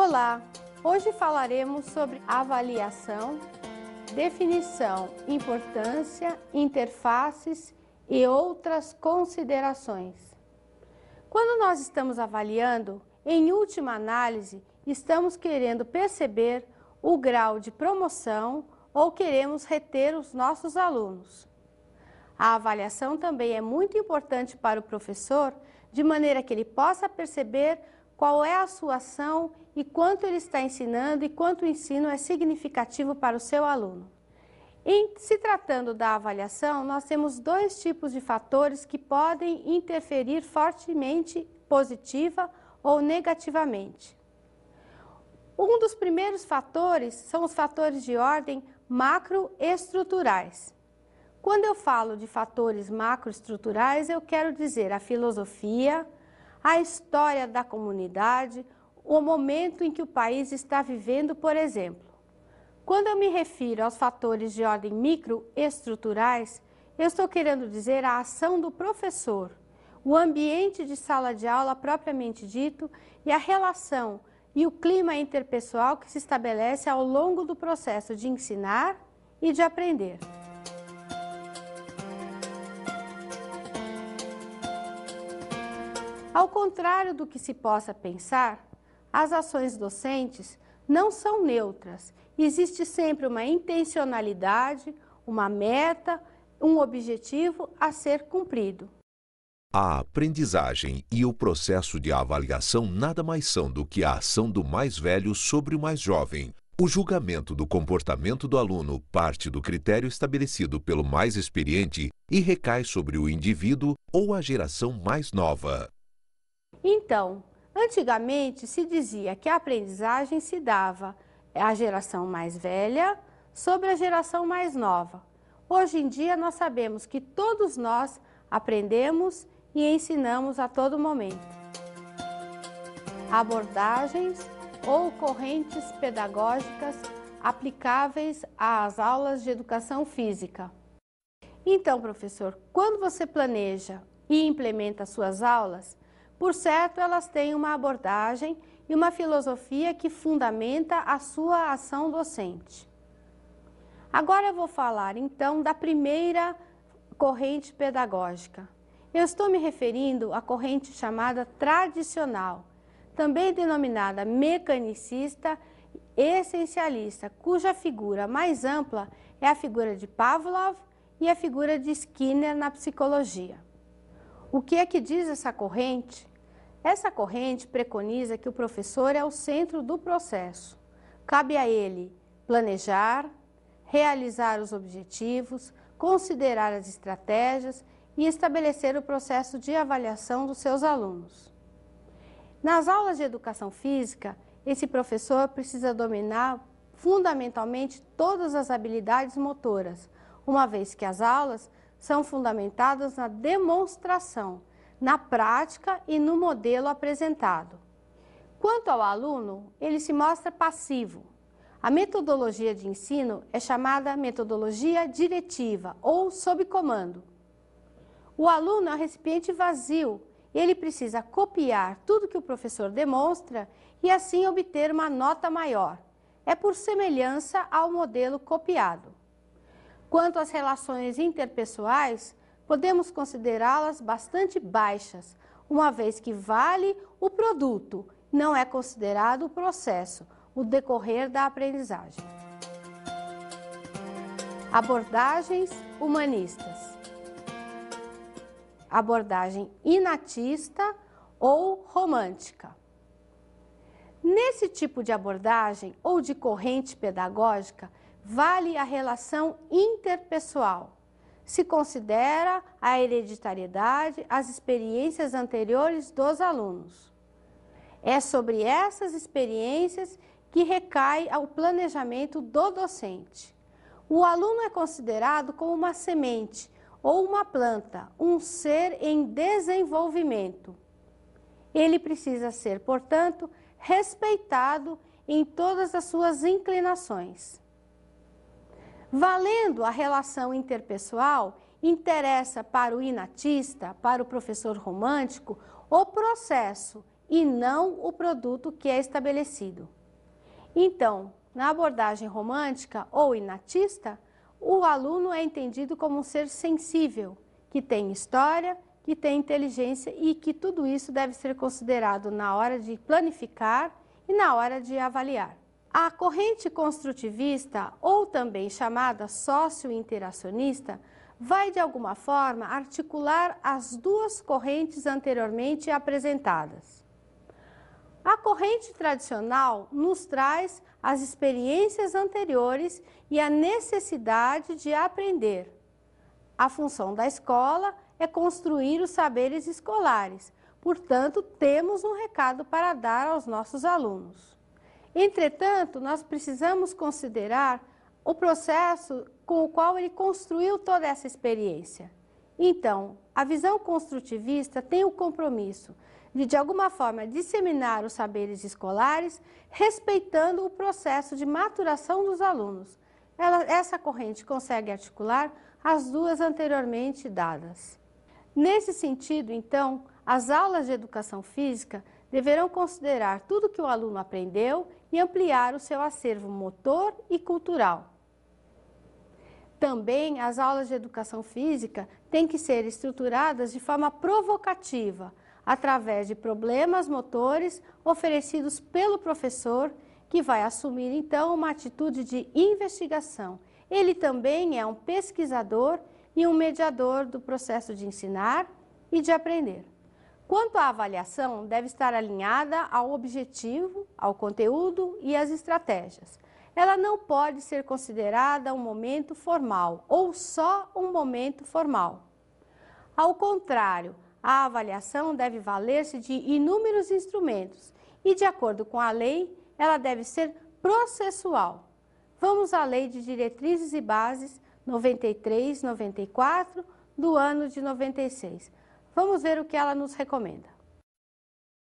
Olá! Hoje falaremos sobre avaliação, definição, importância, interfaces e outras considerações. Quando nós estamos avaliando, em última análise, estamos querendo perceber o grau de promoção ou queremos reter os nossos alunos. A avaliação também é muito importante para o professor, de maneira que ele possa perceber qual é a sua ação e quanto ele está ensinando e quanto o ensino é significativo para o seu aluno. Em se tratando da avaliação, nós temos dois tipos de fatores que podem interferir fortemente, positiva ou negativamente. Um dos primeiros fatores são os fatores de ordem macroestruturais. Quando eu falo de fatores macroestruturais, eu quero dizer a filosofia, a história da comunidade, o momento em que o país está vivendo, por exemplo. Quando eu me refiro aos fatores de ordem microestruturais, eu estou querendo dizer a ação do professor, o ambiente de sala de aula propriamente dito e a relação e o clima interpessoal que se estabelece ao longo do processo de ensinar e de aprender. Ao contrário do que se possa pensar, as ações docentes não são neutras. Existe sempre uma intencionalidade, uma meta, um objetivo a ser cumprido. A aprendizagem e o processo de avaliação nada mais são do que a ação do mais velho sobre o mais jovem. O julgamento do comportamento do aluno parte do critério estabelecido pelo mais experiente e recai sobre o indivíduo ou a geração mais nova. Então, antigamente se dizia que a aprendizagem se dava à geração mais velha sobre a geração mais nova. Hoje em dia nós sabemos que todos nós aprendemos e ensinamos a todo momento. Abordagens ou correntes pedagógicas aplicáveis às aulas de educação física. Então, professor, quando você planeja e implementa suas aulas, por certo, elas têm uma abordagem e uma filosofia que fundamenta a sua ação docente. Agora eu vou falar, então, da primeira corrente pedagógica. Eu estou me referindo à corrente chamada tradicional, também denominada mecanicista e essencialista, cuja figura mais ampla é a figura de Pavlov e a figura de Skinner na psicologia. O que é que diz essa corrente? Essa corrente preconiza que o professor é o centro do processo. Cabe a ele planejar, realizar os objetivos, considerar as estratégias e estabelecer o processo de avaliação dos seus alunos. Nas aulas de educação física, esse professor precisa dominar fundamentalmente todas as habilidades motoras, uma vez que as aulas são fundamentadas na demonstração, na prática e no modelo apresentado. Quanto ao aluno, ele se mostra passivo. A metodologia de ensino é chamada metodologia diretiva ou sob comando. O aluno é um recipiente vazio e ele precisa copiar tudo que o professor demonstra e assim obter uma nota maior. É por semelhança ao modelo copiado. Quanto às relações interpessoais, podemos considerá-las bastante baixas, uma vez que vale o produto, não é considerado o processo, o decorrer da aprendizagem. Abordagens humanistas. Abordagem inatista ou romântica. Nesse tipo de abordagem ou de corrente pedagógica, vale a relação interpessoal. Se considera a hereditariedade, as experiências anteriores dos alunos. É sobre essas experiências que recai o planejamento do docente. O aluno é considerado como uma semente ou uma planta, um ser em desenvolvimento. Ele precisa ser, portanto, respeitado em todas as suas inclinações. Valendo a relação interpessoal, interessa para o inatista, para o professor romântico, o processo e não o produto que é estabelecido. Então, na abordagem romântica ou inatista, o aluno é entendido como um ser sensível, que tem história, que tem inteligência e que tudo isso deve ser considerado na hora de planificar e na hora de avaliar. A corrente construtivista, ou também chamada socio-interacionista, vai de alguma forma articular as duas correntes anteriormente apresentadas. A corrente tradicional nos traz as experiências anteriores e a necessidade de aprender. A função da escola é construir os saberes escolares, portanto, temos um recado para dar aos nossos alunos. Entretanto, nós precisamos considerar o processo com o qual ele construiu toda essa experiência. Então, a visão construtivista tem o compromisso de alguma forma, disseminar os saberes escolares, respeitando o processo de maturação dos alunos. Essa corrente consegue articular as duas anteriormente dadas. Nesse sentido, então, as aulas de educação física deverão considerar tudo que o aluno aprendeu e ampliar o seu acervo motor e cultural. Também as aulas de educação física têm que ser estruturadas de forma provocativa, através de problemas motores oferecidos pelo professor, que vai assumir então uma atitude de investigação. Ele também é um pesquisador e um mediador do processo de ensinar e de aprender. Quanto à avaliação, deve estar alinhada ao objetivo, ao conteúdo e às estratégias. Ela não pode ser considerada um momento formal ou só um momento formal. Ao contrário, a avaliação deve valer-se de inúmeros instrumentos e, de acordo com a lei, ela deve ser processual. Vamos à Lei de Diretrizes e Bases 93/94 do ano de 96. Vamos ver o que ela nos recomenda.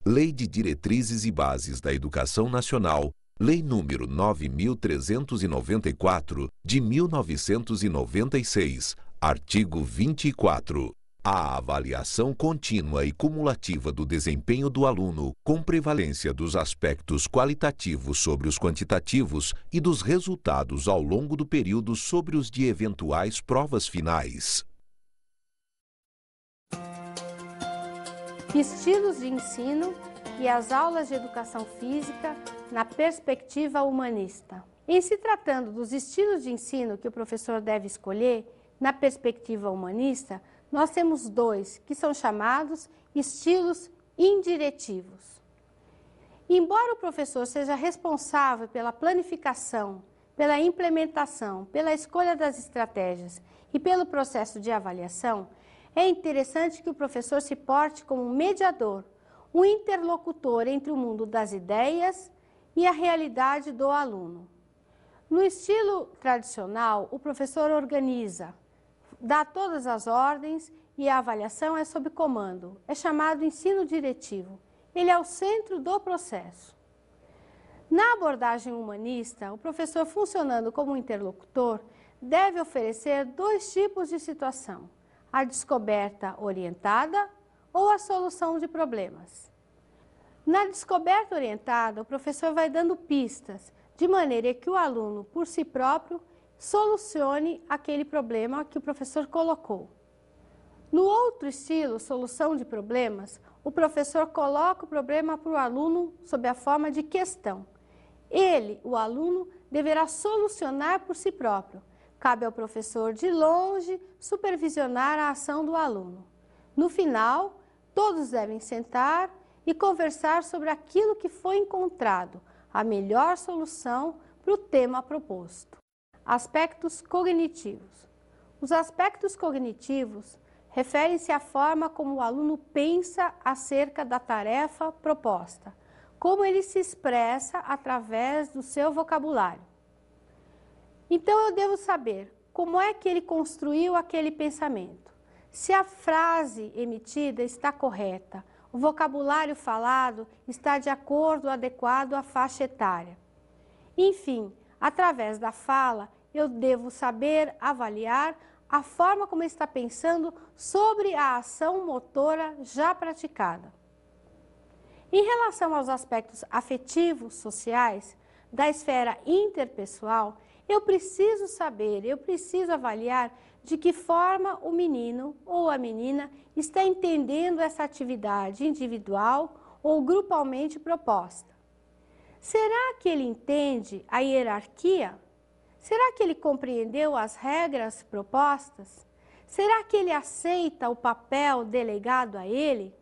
Lei de Diretrizes e Bases da Educação Nacional, Lei número 9.394, de 1996, artigo 24. A avaliação contínua e cumulativa do desempenho do aluno, com prevalência dos aspectos qualitativos sobre os quantitativos e dos resultados ao longo do período sobre os de eventuais provas finais. Estilos de ensino e as aulas de educação física na perspectiva humanista. Em se tratando dos estilos de ensino que o professor deve escolher na perspectiva humanista, nós temos dois, que são chamados estilos indiretivos. Embora o professor seja responsável pela planificação, pela implementação, pela escolha das estratégias e pelo processo de avaliação, é interessante que o professor se porte como um mediador, um interlocutor entre o mundo das ideias e a realidade do aluno. No estilo tradicional, o professor organiza, dá todas as ordens e a avaliação é sob comando. É chamado ensino diretivo. Ele é o centro do processo. Na abordagem humanista, o professor, funcionando como interlocutor, deve oferecer dois tipos de situação: a descoberta orientada ou a solução de problemas. Na descoberta orientada, o professor vai dando pistas, de maneira que o aluno, por si próprio, solucione aquele problema que o professor colocou. No outro estilo, solução de problemas, o professor coloca o problema para o aluno sob a forma de questão. Ele, o aluno, deverá solucionar por si próprio. Cabe ao professor, de longe, supervisionar a ação do aluno. No final, todos devem sentar e conversar sobre aquilo que foi encontrado, a melhor solução para o tema proposto. Aspectos cognitivos. Os aspectos cognitivos referem-se à forma como o aluno pensa acerca da tarefa proposta, como ele se expressa através do seu vocabulário. Então eu devo saber como é que ele construiu aquele pensamento, se a frase emitida está correta, o vocabulário falado está de acordo, adequado à faixa etária. Enfim, através da fala, eu devo saber avaliar a forma como ele está pensando sobre a ação motora já praticada. Em relação aos aspectos afetivos, sociais, da esfera interpessoal, eu preciso saber, eu preciso avaliar de que forma o menino ou a menina está entendendo essa atividade individual ou grupalmente proposta. Será que ele entende a hierarquia? Será que ele compreendeu as regras propostas? Será que ele aceita o papel delegado a ele?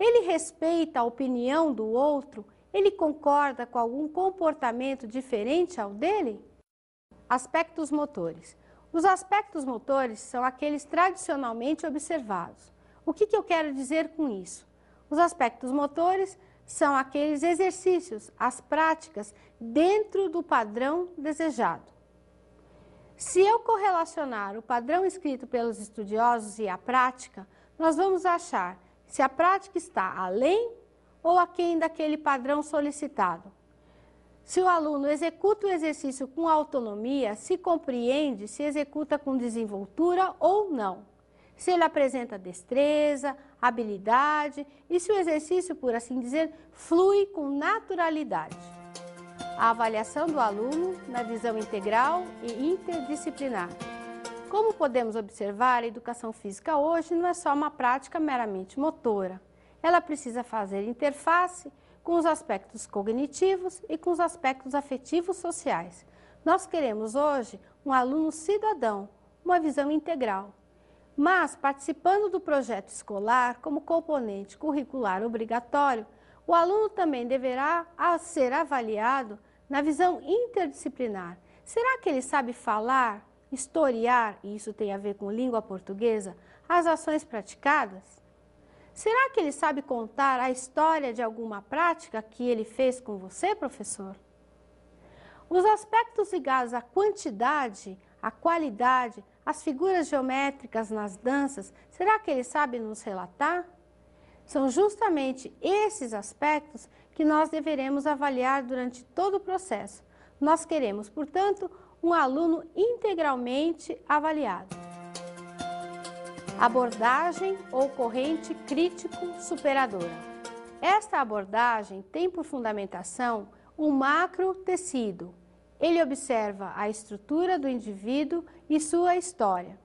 Ele respeita a opinião do outro? Ele concorda com algum comportamento diferente ao dele? Aspectos motores. Os aspectos motores são aqueles tradicionalmente observados. O que eu quero dizer com isso? Os aspectos motores são aqueles exercícios, as práticas dentro do padrão desejado. Se eu correlacionar o padrão escrito pelos estudiosos e a prática, nós vamos achar se a prática está além ou aquém daquele padrão solicitado. Se o aluno executa o exercício com autonomia, se compreende, se executa com desenvoltura ou não. Se ele apresenta destreza, habilidade e se o exercício, por assim dizer, flui com naturalidade. A avaliação do aluno na visão integral e interdisciplinar. Como podemos observar, a educação física hoje não é só uma prática meramente motora. Ela precisa fazer interface com os aspectos cognitivos e com os aspectos afetivos sociais. Nós queremos hoje um aluno cidadão, uma visão integral. Mas, participando do projeto escolar como componente curricular obrigatório, o aluno também deverá ser avaliado na visão interdisciplinar. Será que ele sabe falar, historiar, e isso tem a ver com língua portuguesa, as ações praticadas? Será que ele sabe contar a história de alguma prática que ele fez com você, professor? Os aspectos ligados à quantidade, à qualidade, às figuras geométricas nas danças, será que ele sabe nos relatar? São justamente esses aspectos que nós deveremos avaliar durante todo o processo. Nós queremos, portanto, um aluno integralmente avaliado. Abordagem ou corrente crítico-superadora. Esta abordagem tem por fundamentação um macro-tecido. Ele observa a estrutura do indivíduo e sua história.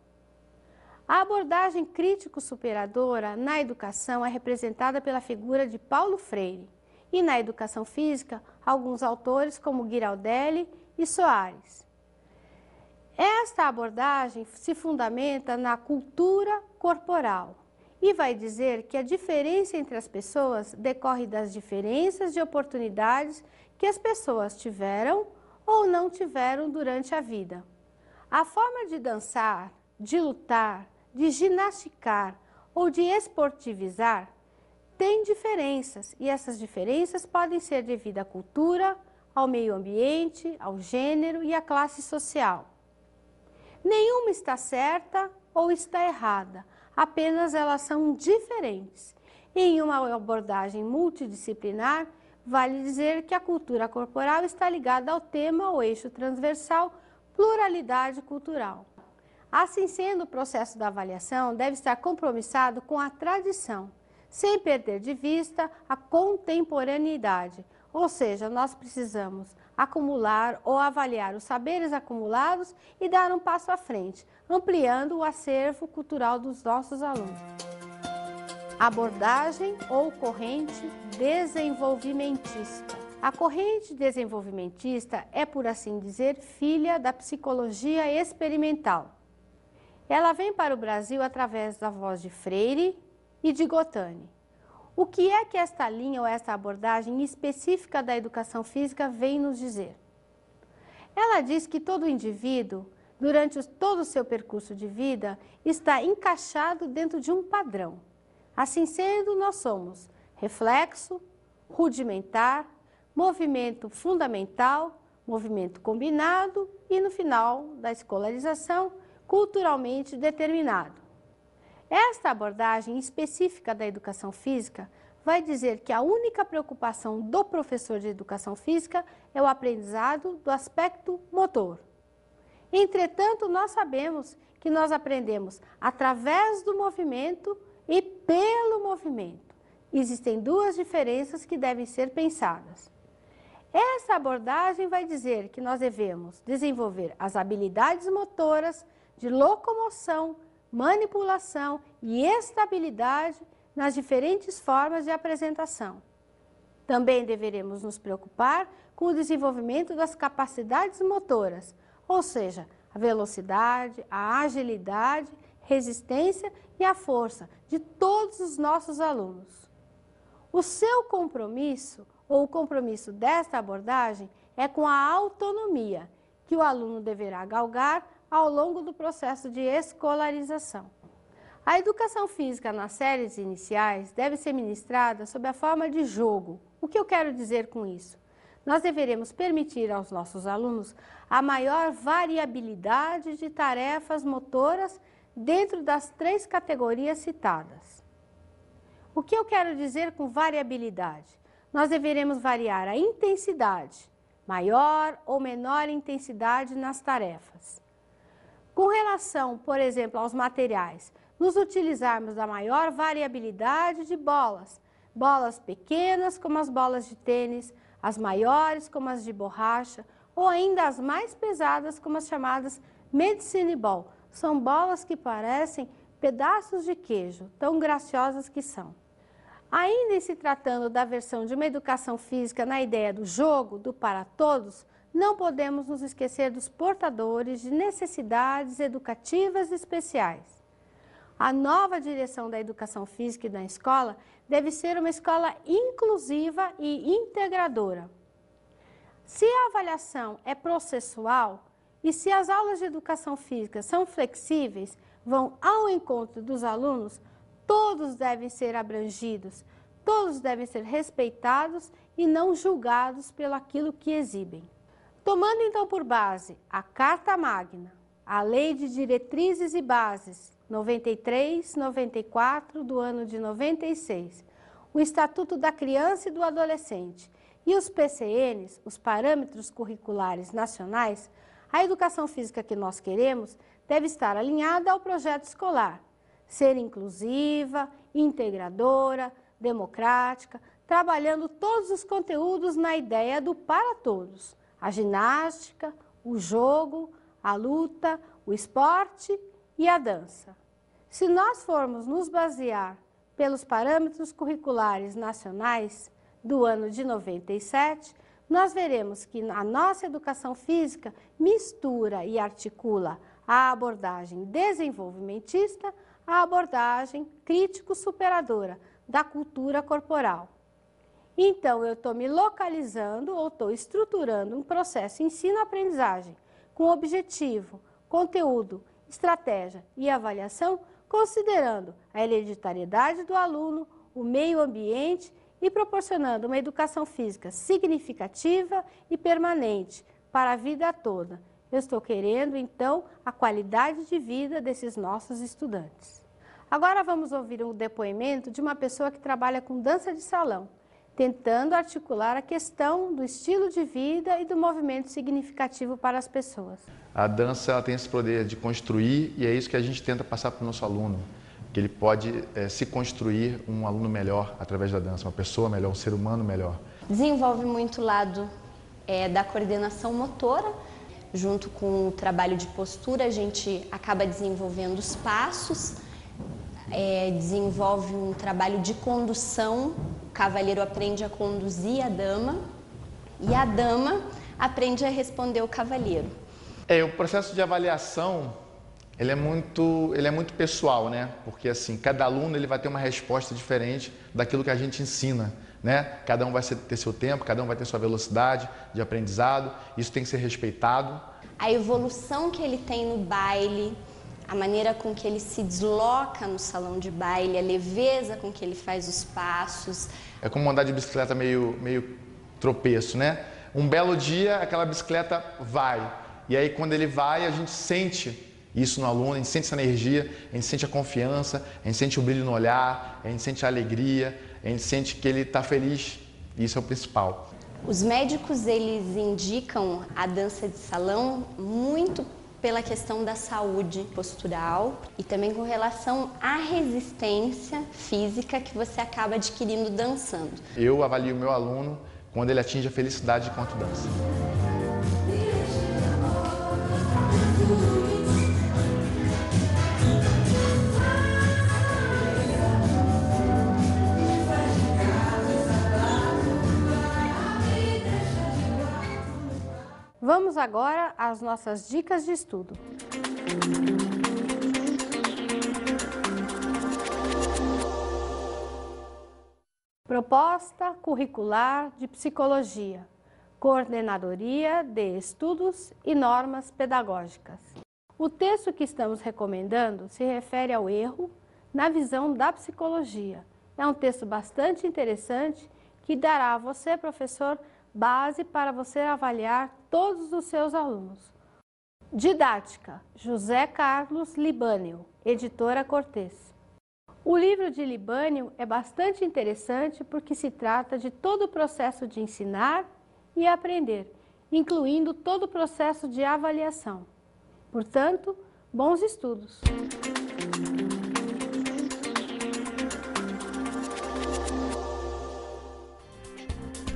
A abordagem crítico-superadora na educação é representada pela figura de Paulo Freire e na educação física, alguns autores como Giraldelli e Soares. Esta abordagem se fundamenta na cultura corporal e vai dizer que a diferença entre as pessoas decorre das diferenças de oportunidades que as pessoas tiveram ou não tiveram durante a vida. A forma de dançar, de lutar, de ginasticar ou de esportivizar tem diferenças e essas diferenças podem ser devido à cultura, ao meio ambiente, ao gênero e à classe social. Nenhuma está certa ou está errada, apenas elas são diferentes. Em uma abordagem multidisciplinar, vale dizer que a cultura corporal está ligada ao tema ou eixo transversal pluralidade cultural. Assim sendo, o processo da avaliação deve estar compromissado com a tradição, sem perder de vista a contemporaneidade, ou seja, nós precisamos acumular ou avaliar os saberes acumulados e dar um passo à frente, ampliando o acervo cultural dos nossos alunos. Abordagem ou corrente desenvolvimentista. A corrente desenvolvimentista é, por assim dizer, filha da psicologia experimental. Ela vem para o Brasil através da voz de Freire e de Gottani. O que é que esta linha ou esta abordagem específica da educação física vem nos dizer? Ela diz que todo indivíduo, durante todo o seu percurso de vida, está encaixado dentro de um padrão. Assim sendo, nós somos reflexo, rudimentar, movimento fundamental, movimento combinado e, no final da escolarização, culturalmente determinado. Esta abordagem específica da educação física vai dizer que a única preocupação do professor de educação física é o aprendizado do aspecto motor. Entretanto, nós sabemos que nós aprendemos através do movimento e pelo movimento. existem duas diferenças que devem ser pensadas. Essa abordagem vai dizer que nós devemos desenvolver as habilidades motoras de locomoção, manipulação e estabilidade nas diferentes formas de apresentação. Também deveremos nos preocupar com o desenvolvimento das capacidades motoras, ou seja, a velocidade, a agilidade, resistência e a força de todos os nossos alunos. O seu compromisso, ou o compromisso desta abordagem, é com a autonomia que o aluno deverá galgar ao longo do processo de escolarização. A educação física nas séries iniciais deve ser ministrada sob a forma de jogo. O que eu quero dizer com isso? Nós deveremos permitir aos nossos alunos a maior variabilidade de tarefas motoras dentro das 3 categorias citadas. O que eu quero dizer com variabilidade? Nós deveremos variar a intensidade, maior ou menor intensidade nas tarefas. Com relação, por exemplo, aos materiais, nos utilizarmos da maior variabilidade de bolas, bolas pequenas como as bolas de tênis, as maiores como as de borracha ou ainda as mais pesadas como as chamadas medicine ball. São bolas que parecem pedaços de queijo, tão graciosas que são. Ainda em se tratando da versão de uma educação física na ideia do jogo, do para todos, não podemos nos esquecer dos portadores de necessidades educativas especiais. A nova direção da educação física e da escola deve ser uma escola inclusiva e integradora. Se a avaliação é processual e se as aulas de educação física são flexíveis, vão ao encontro dos alunos, todos devem ser abrangidos, todos devem ser respeitados e não julgados pelo aquilo que exibem. Tomando então por base a Carta Magna, a Lei de Diretrizes e Bases 93/94 do ano de 96, o Estatuto da Criança e do Adolescente e os PCNs, os Parâmetros Curriculares Nacionais, a educação física que nós queremos deve estar alinhada ao projeto escolar, ser inclusiva, integradora, democrática, trabalhando todos os conteúdos na ideia do para todos, a ginástica, o jogo, a luta, o esporte e a dança. Se nós formos nos basear pelos parâmetros curriculares nacionais do ano de 97, nós veremos que a nossa educação física mistura e articula a abordagem desenvolvimentista à abordagem crítico-superadora da cultura corporal. Então, eu estou me localizando ou estou estruturando um processo ensino-aprendizagem com objetivo, conteúdo, estratégia e avaliação, considerando a hereditariedade do aluno, o meio ambiente e proporcionando uma educação física significativa e permanente para a vida toda. Eu estou querendo, então, a qualidade de vida desses nossos estudantes. Agora vamos ouvir um depoimento de uma pessoa que trabalha com dança de salão, tentando articular a questão do estilo de vida e do movimento significativo para as pessoas. A dança ela tem esse poder de construir e é isso que a gente tenta passar para o nosso aluno, que ele pode se construir um aluno melhor através da dança, uma pessoa melhor, um ser humano melhor. Desenvolve muito o lado da coordenação motora, junto com o trabalho de postura, a gente acaba desenvolvendo os passos, desenvolve um trabalho de condução, o cavalheiro aprende a conduzir a dama e a dama aprende a responder o cavalheiro. O processo de avaliação, ele é muito pessoal, né? Porque assim, cada aluno ele vai ter uma resposta diferente daquilo que a gente ensina, né? Cada um vai ter seu tempo, cada um vai ter sua velocidade de aprendizado, isso tem que ser respeitado. A evolução que ele tem no baile, a maneira com que ele se desloca no salão de baile, a leveza com que ele faz os passos. É como andar de bicicleta meio tropeço, né? Um belo dia aquela bicicleta vai, e aí quando ele vai a gente sente isso no aluno, a gente sente essa energia, a gente sente a confiança, a gente sente o brilho no olhar, a gente sente a alegria, a gente sente que ele está feliz, e isso é o principal. Os médicos eles indicam a dança de salão muito pela questão da saúde postural e também com relação à resistência física que você acaba adquirindo dançando. Eu avalio o meu aluno quando ele atinge a felicidade enquanto dança. Vamos agora às nossas dicas de estudo. Proposta curricular de psicologia, coordenadoria de estudos e normas pedagógicas. O texto que estamos recomendando se refere ao erro na visão da psicologia. É um texto bastante interessante que dará a você, professor, base para você avaliar todos os seus alunos. Didática, José Carlos Libânio, editora Cortez. O livro de Libânio é bastante interessante porque se trata de todo o processo de ensinar e aprender, incluindo todo o processo de avaliação. Portanto, bons estudos!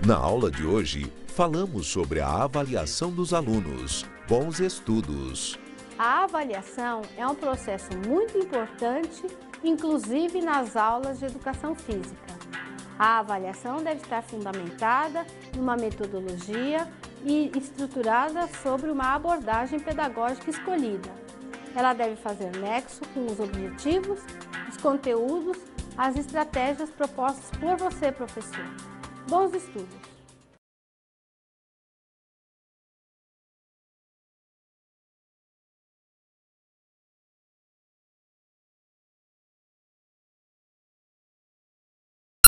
Na aula de hoje, falamos sobre a avaliação dos alunos. Bons estudos! A avaliação é um processo muito importante, inclusive nas aulas de educação física. A avaliação deve estar fundamentada numa metodologia e estruturada sobre uma abordagem pedagógica escolhida. Ela deve fazer nexo com os objetivos, os conteúdos, as estratégias propostas por você, professor. Bons estudos!